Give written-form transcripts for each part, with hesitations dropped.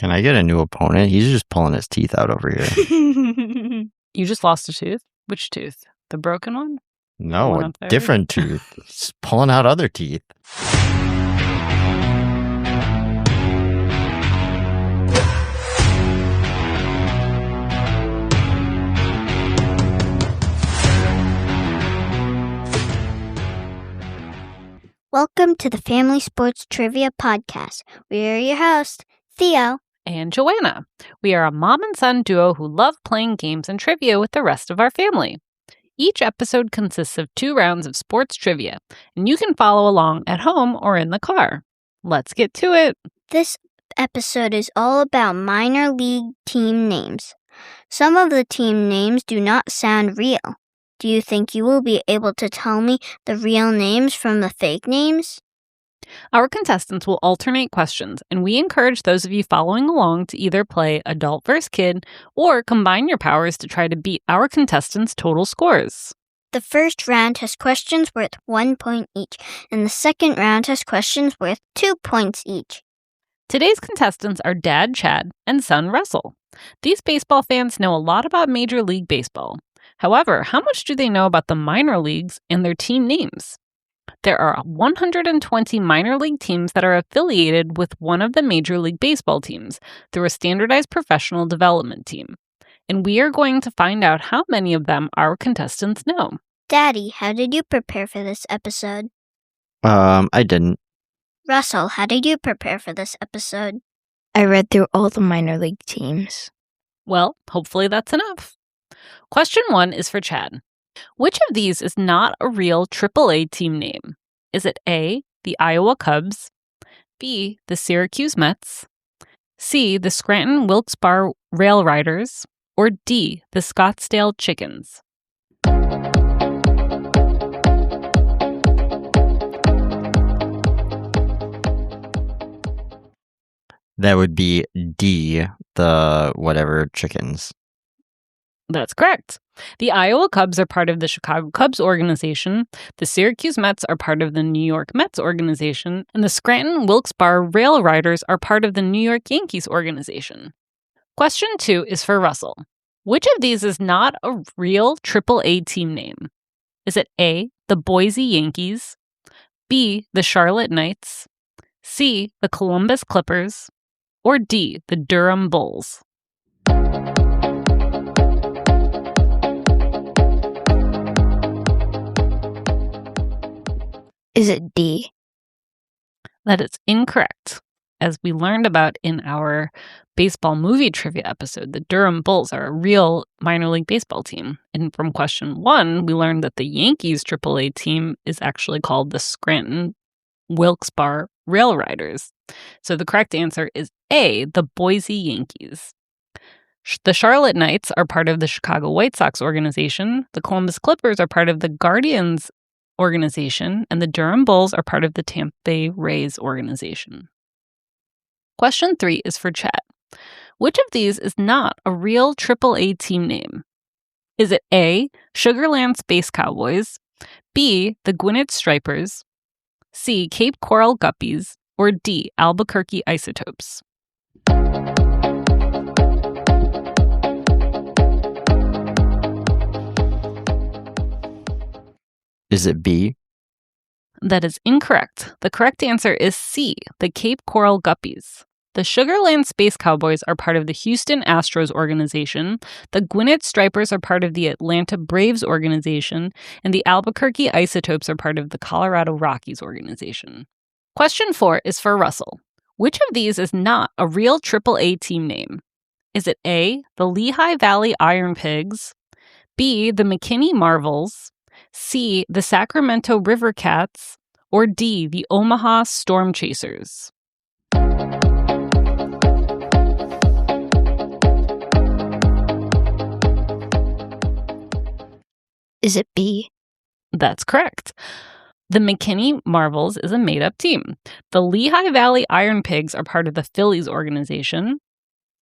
Can I get a new opponent? He's just pulling his teeth out over here. You just lost a tooth? Which tooth? The broken one? No, One a up there? different tooth. He's pulling out other teeth. Welcome to the Family Sports Trivia Podcast. We are your hosts, Theo and Joanna. We are a mom and son duo who love playing games and trivia with the rest of our family. Each episode consists of 2 rounds of sports trivia, and you can follow along at home or in the car. Let's get to it. This episode is all about minor league team names. Some of the team names do not sound real. Do you think you will be able to tell me the real names from the fake names? Our contestants will alternate questions, and we encourage those of you following along to either play adult versus kid or combine your powers to try to beat our contestants' total scores. The first round has questions worth 1 point each, and the second round has questions worth 2 points each. Today's contestants are Dad Chad and son Russell. These baseball fans know a lot about Major League Baseball. However, how much do they know about the minor leagues and their team names? There are 120 minor league teams that are affiliated with one of the Major League Baseball teams through a standardized professional development team. And we are going to find out how many of them our contestants know. Daddy, how did you prepare for this episode? I didn't. Russell, how did you prepare for this episode? I read through all the minor league teams. Well, hopefully that's enough. Question 1 is for Chad. Which of these is not a real AAA team name? Is it A, the Iowa Cubs, B, the Syracuse Mets, C, the Scranton Wilkes-Barre Rail Riders, or D, the Scottsdale Chickens? That would be D, the whatever chickens. That's correct. The Iowa Cubs are part of the Chicago Cubs organization, the Syracuse Mets are part of the New York Mets organization, and the Scranton Wilkes-Barre Rail Riders are part of the New York Yankees organization. Question 2 is for Russell. Which of these is not a real AAA team name? Is it A, the Boise Yankees, B, the Charlotte Knights, C, the Columbus Clippers, or D, the Durham Bulls? Is it D? That is incorrect. As we learned about in our baseball movie trivia episode, the Durham Bulls are a real minor league baseball team. And from question 1, we learned that the Yankees AAA team is actually called the Scranton Wilkes-Barre Rail Riders. So the correct answer is A, the Boise Yankees. The Charlotte Knights are part of the Chicago White Sox organization. The Columbus Clippers are part of the Guardians organization, and the Durham Bulls are part of the Tampa Bay Rays organization. Question 3 is for Chad. Which of these is not a real AAA team name? Is it A, Sugarland Space Cowboys, B, the Gwinnett Stripers, C, Cape Coral Guppies, or D, Albuquerque Isotopes? Is it B? That is incorrect. The correct answer is C, the Cape Coral Guppies. The Sugarland Space Cowboys are part of the Houston Astros organization, the Gwinnett Stripers are part of the Atlanta Braves organization, and the Albuquerque Isotopes are part of the Colorado Rockies organization. Question 4 is for Russell. Which of these is not a real AAA team name? Is it A, the Lehigh Valley Iron Pigs, B, the McKinney Marvels, C, the Sacramento River Cats, or D, the Omaha Storm Chasers? Is it B? That's correct. The McKinney Marvels is a made-up team. The Lehigh Valley Iron Pigs are part of the Phillies organization.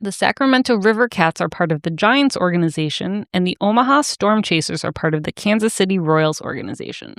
The Sacramento River Cats are part of the Giants organization, and the Omaha Storm Chasers are part of the Kansas City Royals organization.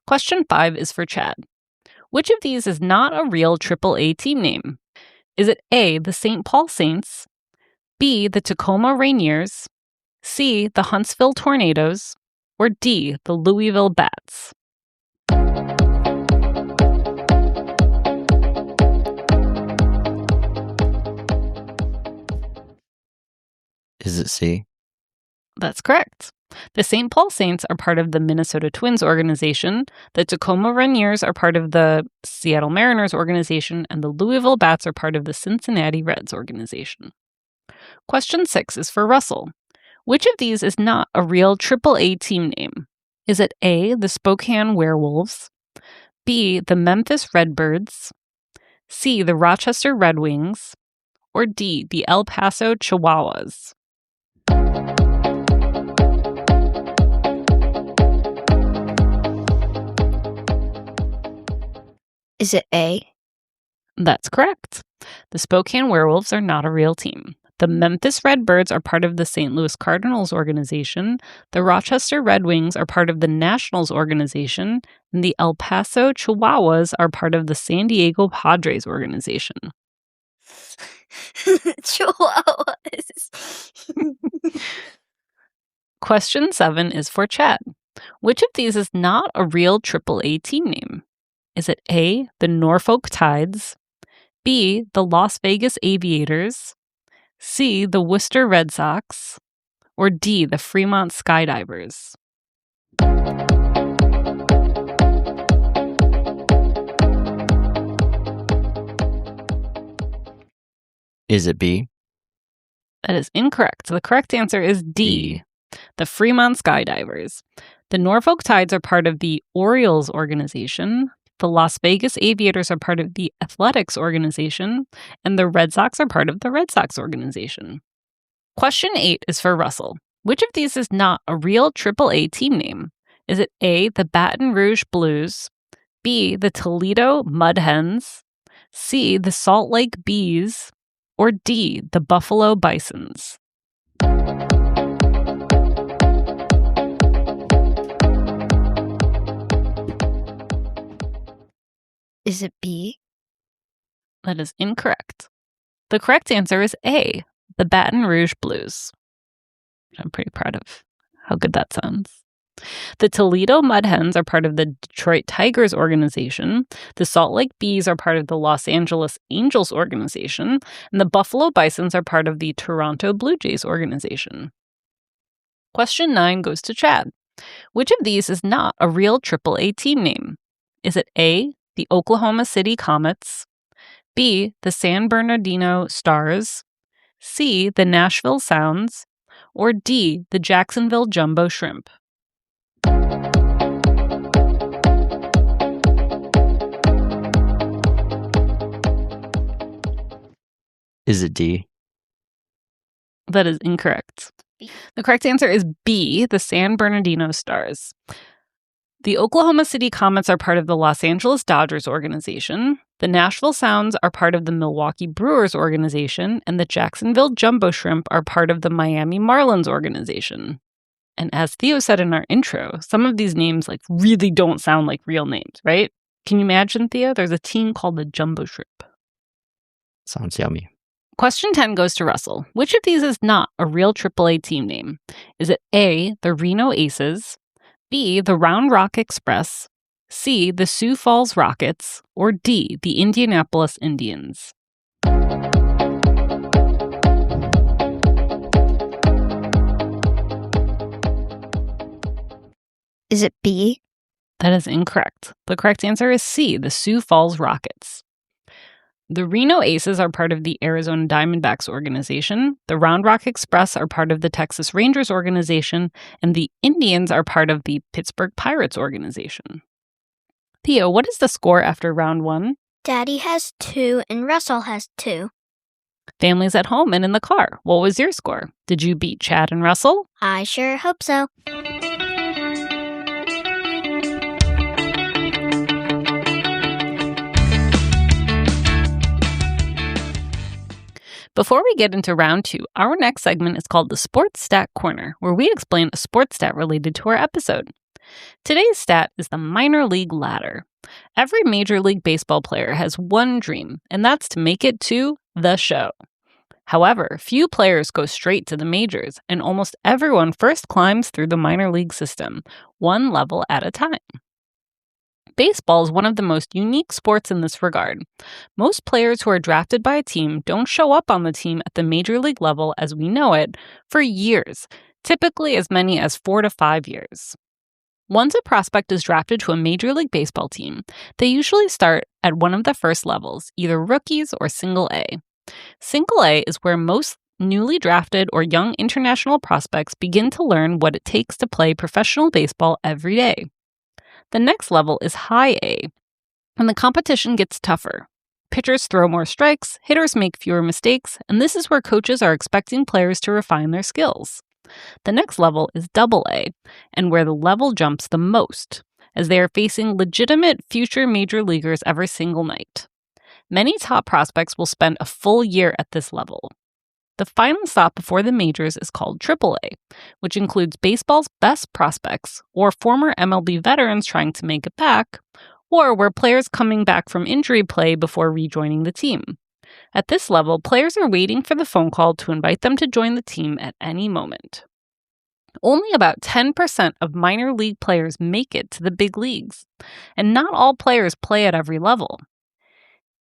Question 5 is for Chad. Which of these is not a real AAA team name? Is it A, the St. Paul Saints, B, the Tacoma Rainiers, C, the Huntsville Tornadoes, or D, the Louisville Bats? Is it C? That's correct. The St. Paul Saints are part of the Minnesota Twins organization, the Tacoma Rainiers are part of the Seattle Mariners organization, and the Louisville Bats are part of the Cincinnati Reds organization. Question 6 is for Russell. Which of these is not a real AAA team name? Is it A, the Spokane Werewolves, B, the Memphis Redbirds, C, the Rochester Red Wings, or D, the El Paso Chihuahuas? Is it A? That's correct. The Spokane Werewolves are not a real team. The Memphis Redbirds are part of the St. Louis Cardinals organization, the Rochester Red Wings are part of the Nationals organization, and the El Paso Chihuahuas are part of the San Diego Padres organization. Chihuahuas. Question 7 is for Chad. Which of these is not a real AAA team name? Is it A, the Norfolk Tides, B, the Las Vegas Aviators, C, the Worcester Red Sox, or D, the Fremont Skydivers? Is it B? That is incorrect. The correct answer is D, the Fremont Skydivers. The Norfolk Tides are part of the Orioles organization, the Las Vegas Aviators are part of the Athletics organization, and the Red Sox are part of the Red Sox organization. Question 8 is for Russell. Which of these is not a real AAA team name? Is it A, the Baton Rouge Blues, B, the Toledo Mud Hens, C, the Salt Lake Bees, or D, the Buffalo Bisons? Is it B? That is incorrect. The correct answer is A, the Baton Rouge Blues. I'm pretty proud of how good that sounds. The Toledo Mud Hens are part of the Detroit Tigers organization, the Salt Lake Bees are part of the Los Angeles Angels organization, and the Buffalo Bisons are part of the Toronto Blue Jays organization. Question 9 goes to Chad. Which of these is not a real AAA team name? Is it A, the Oklahoma City Comets, B, the San Bernardino Stars, C, the Nashville Sounds, or D, the Jacksonville Jumbo Shrimp? Is it D? That is incorrect. The correct answer is B, the San Bernardino Stars. The Oklahoma City Comets are part of the Los Angeles Dodgers organization, the Nashville Sounds are part of the Milwaukee Brewers organization, and the Jacksonville Jumbo Shrimp are part of the Miami Marlins organization. And as Theo said in our intro, some of these names really don't sound like real names, right? Can you imagine, Theo? There's a team called the Jumbo Shrimp. Sounds yummy. Question 10 goes to Russell. Which of these is not a real AAA team name? Is it A, the Reno Aces, B, the Round Rock Express, C, the Sioux Falls Rockets, or D, the Indianapolis Indians? Is it B? That is incorrect. The correct answer is C, the Sioux Falls Rockets. The Reno Aces are part of the Arizona Diamondbacks organization, the Round Rock Express are part of the Texas Rangers organization, and the Indians are part of the Pittsburgh Pirates organization. Theo, what is the score after round 1? Daddy has 2 and Russell has 2. Families at home and in the car. What was your score? Did you beat Chad and Russell? I sure hope so. Before we get into round 2, our next segment is called the Sports Stat Corner, where we explain a sports stat related to our episode. Today's stat is the minor league ladder. Every Major League Baseball player has one dream, and that's to make it to the show. However, few players go straight to the majors, and almost everyone first climbs through the minor league system, one level at a time. Baseball is one of the most unique sports in this regard. Most players who are drafted by a team don't show up on the team at the major league level as we know it for years, typically as many as 4 to 5 years. Once a prospect is drafted to a Major League Baseball team, they usually start at one of the first levels, either rookies or Single A. Single A is where most newly drafted or young international prospects begin to learn what it takes to play professional baseball every day. The next level is High A, and the competition gets tougher. Pitchers throw more strikes, hitters make fewer mistakes, and this is where coaches are expecting players to refine their skills. The next level is Double A, and where the level jumps the most, as they are facing legitimate future major leaguers every single night. Many top prospects will spend a full year at this level. The final stop before the majors is called Triple A, which includes baseball's best prospects, or former MLB veterans trying to make it back, or where players coming back from injury play before rejoining the team. At this level, players are waiting for the phone call to invite them to join the team at any moment. Only about 10% of minor league players make it to the big leagues, and not all players play at every level.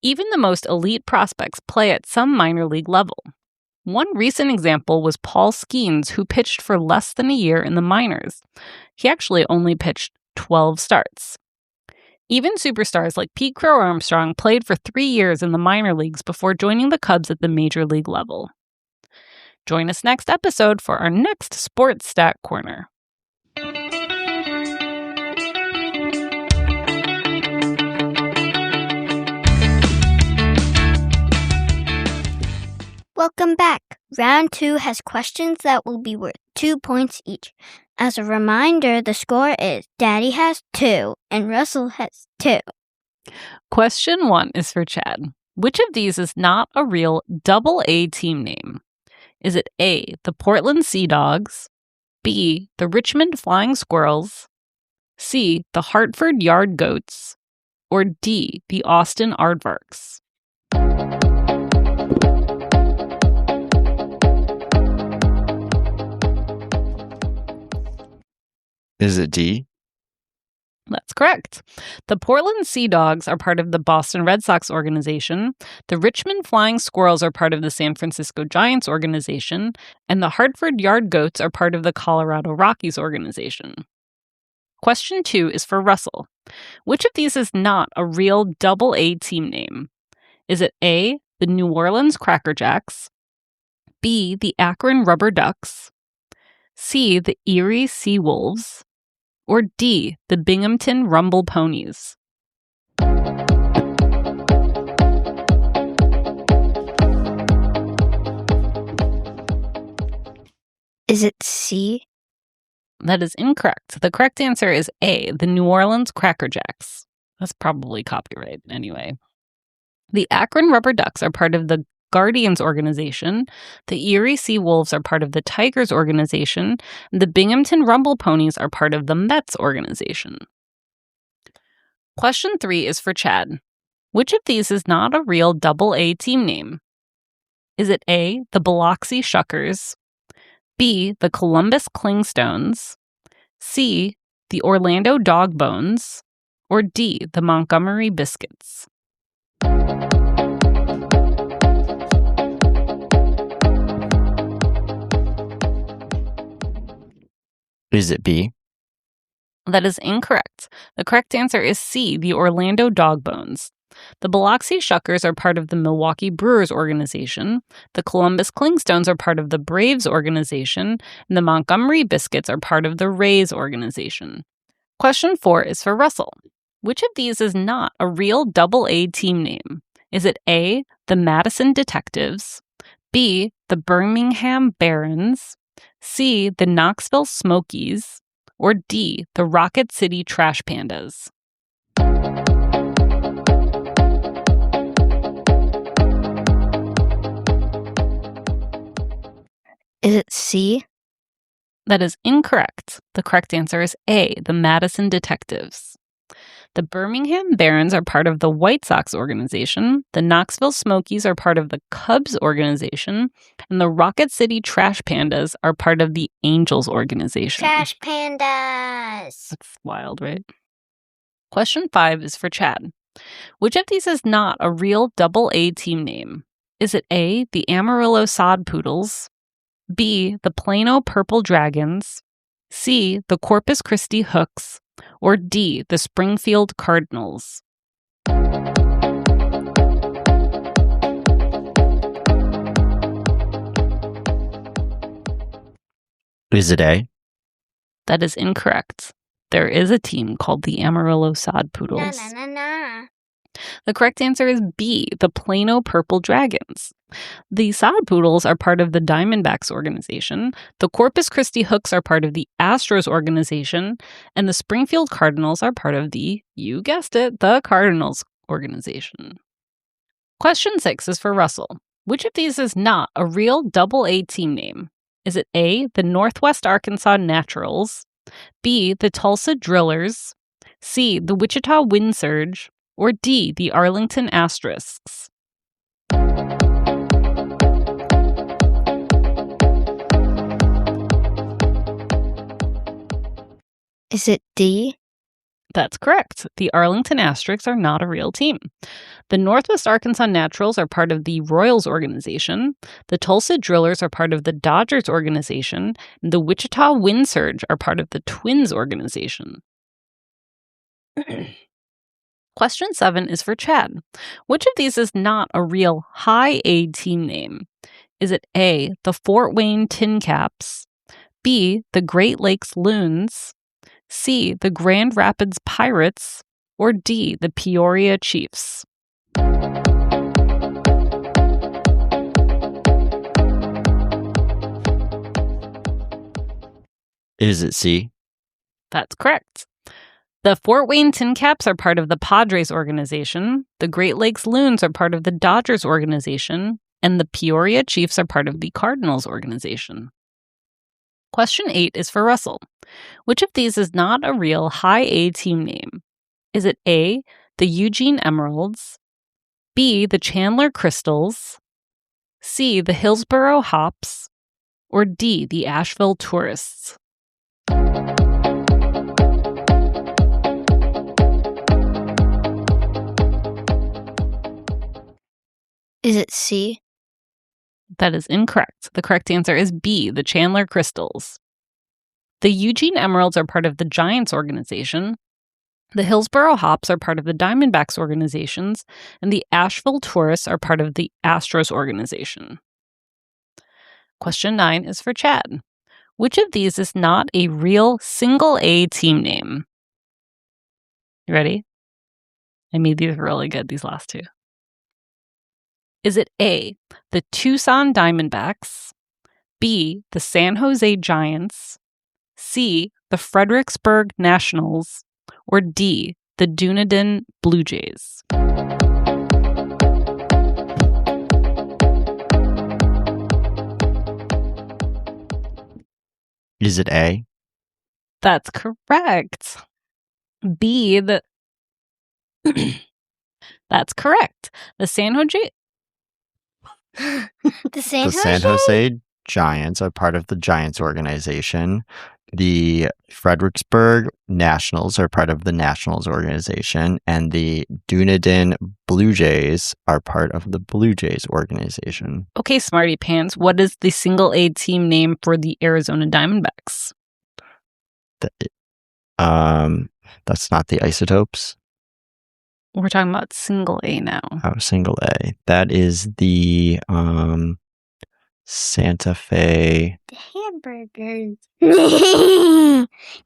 Even the most elite prospects play at some minor league level. One recent example was Paul Skeens, who pitched for less than a year in the minors. He actually only pitched 12 starts. Even superstars like Pete Crow Armstrong played for 3 years in the minor leagues before joining the Cubs at the major league level. Join us next episode for our next Sports Stat Corner. Welcome back. Round 2 has questions that will be worth 2 points each. As a reminder, the score is Daddy has 2 and Russell has 2. Question 1 is for Chad. Which of these is not a real Double-A team name? Is it A, the Portland Sea Dogs, B, the Richmond Flying Squirrels, C, the Hartford Yard Goats, or D, the Austin Aardvarks? Is it D? That's correct. The Portland Sea Dogs are part of the Boston Red Sox organization, the Richmond Flying Squirrels are part of the San Francisco Giants organization, and the Hartford Yard Goats are part of the Colorado Rockies organization. Question 2 is for Russell. Which of these is not a real Double-A team name? Is it A, the New Orleans Cracker Jacks, B, the Akron Rubber Ducks, C, the Erie Sea Wolves, or D, the Binghamton Rumble Ponies? Is it C? That is incorrect. The correct answer is A, the New Orleans Cracker Jacks. That's probably copyright anyway. The Akron Rubber Ducks are part of the Guardians organization, the Erie Sea Wolves are part of the Tigers organization, and the Binghamton Rumble Ponies are part of the Mets organization. Question 3 is for Chad. Which of these is not a real Double-A team name? Is it A, the Biloxi Shuckers, B, the Columbus Clingstones, C, the Orlando Dogbones, or D, the Montgomery Biscuits? Is it B? That is incorrect. The correct answer is C, the Orlando Dogbones. The Biloxi Shuckers are part of the Milwaukee Brewers organization, the Columbus Clingstones are part of the Braves organization, and the Montgomery Biscuits are part of the Rays organization. Question 4 is for Russell. Which of these is not a real Double-A team name? Is it A, the Madison Detectives, B, the Birmingham Barons, C, the Knoxville Smokies, or D, the Rocket City Trash Pandas? Is it C? That is incorrect. The correct answer is A, the Madison Detectives. The Birmingham Barons are part of the White Sox organization. The Knoxville Smokies are part of the Cubs organization. And the Rocket City Trash Pandas are part of the Angels organization. Trash pandas. That's wild, right? Question 5 is for Chad. Which of these is not a real AA team name? Is it A, the Amarillo Sod Poodles, B, the Plano Purple Dragons, C, the Corpus Christi Hooks, or D, the Springfield Cardinals? Is it A? That is incorrect. There is a team called the Amarillo Sod Poodles. Na. The correct answer is B, the Plano Purple Dragons. The Sod Poodles are part of the Diamondbacks organization, the Corpus Christi Hooks are part of the Astros organization, and the Springfield Cardinals are part of the, you guessed it, the Cardinals organization. Question 6 is for Russell. Which of these is not a real AA team name? Is it A, the Northwest Arkansas Naturals, B, the Tulsa Drillers, C, the Wichita Wind Surge, or D, the Arlington Asterisks? Is it D? That's correct. The Arlington Asterisks are not a real team. The Northwest Arkansas Naturals are part of the Royals organization. The Tulsa Drillers are part of the Dodgers organization. And the Wichita Wind Surge are part of the Twins organization. Question 7 is for Chad. Which of these is not a real high A team name? Is it A, the Fort Wayne Tin Caps, B, the Great Lakes Loons, C, the Grand Rapids Pirates, or D, the Peoria Chiefs? Is it C? That's correct. The Fort Wayne Tin Caps are part of the Padres organization, the Great Lakes Loons are part of the Dodgers organization, and the Peoria Chiefs are part of the Cardinals organization. Question 8 is for Russell. Which of these is not a real high A team name? Is it A, the Eugene Emeralds, B, the Chandler Crystals, C, the Hillsboro Hops, or D, the Asheville Tourists? Is it C? That is incorrect. The correct answer is B, the Chandler Crystals. The Eugene Emeralds are part of the Giants organization. The Hillsboro Hops are part of the Diamondbacks organizations, and the Asheville Tourists are part of the Astros organization. Question 9 is for Chad. Which of these is not a real single A team name? You ready? I made these really good, these last two. Is it A, the Tucson Diamondbacks, B, the San Jose Giants, C, the Fredericksburg Nationals, or D, the Dunedin Blue Jays? Is it A? That's correct. B, the That's correct. The San Jose The San The San Jose Giants are part of the Giants organization. The Fredericksburg Nationals are part of the Nationals organization. And the Dunedin Blue Jays are part of the Blue Jays organization. Okay, Smarty Pants, what is the single A team name for the Arizona Diamondbacks? That's not the Isotopes. We're talking about single A now. Oh, single A. That is the Santa Fe. The hamburgers.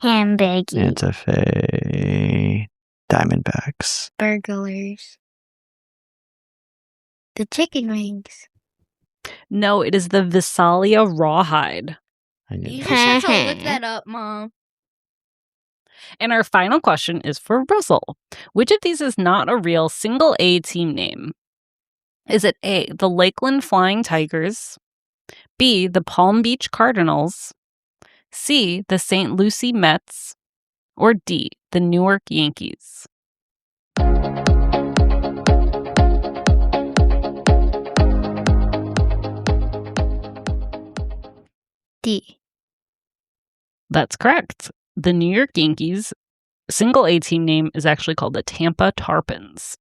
Hamburgers. Santa Fe Diamondbacks. Burglars. The chicken wings. No, it is the Visalia Rawhide. I knew You that. should look that up, Mom. And our final question is for Russell. Which of these is not a real single A team name? Is it A, the Lakeland Flying Tigers, B, the Palm Beach Cardinals, C, the St. Lucie Mets, or D, the Newark Yankees? D. That's correct. The New York Yankees' single A team name is actually called the Tampa Tarpons.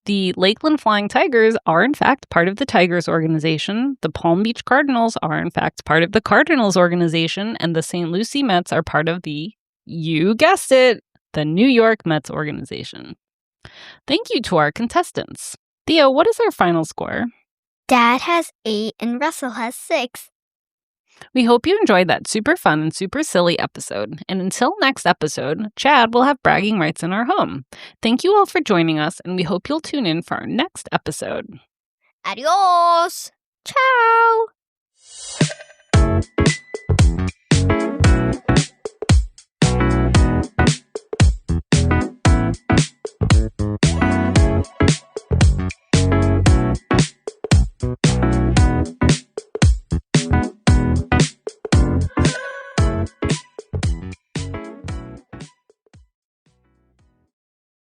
The Lakeland Flying Tigers are, in fact, part of the Tigers organization. The Palm Beach Cardinals are, in fact, part of the Cardinals organization. And the St. Lucie Mets are part of you guessed it, the New York Mets organization. Thank you to our contestants. Theo, what is our final score? Dad has 8 and Russell has 6. We hope you enjoyed that super fun and super silly episode. And until next episode, Chad will have bragging rights in our home. Thank you all for joining us, and we hope you'll tune in for our next episode. Adios!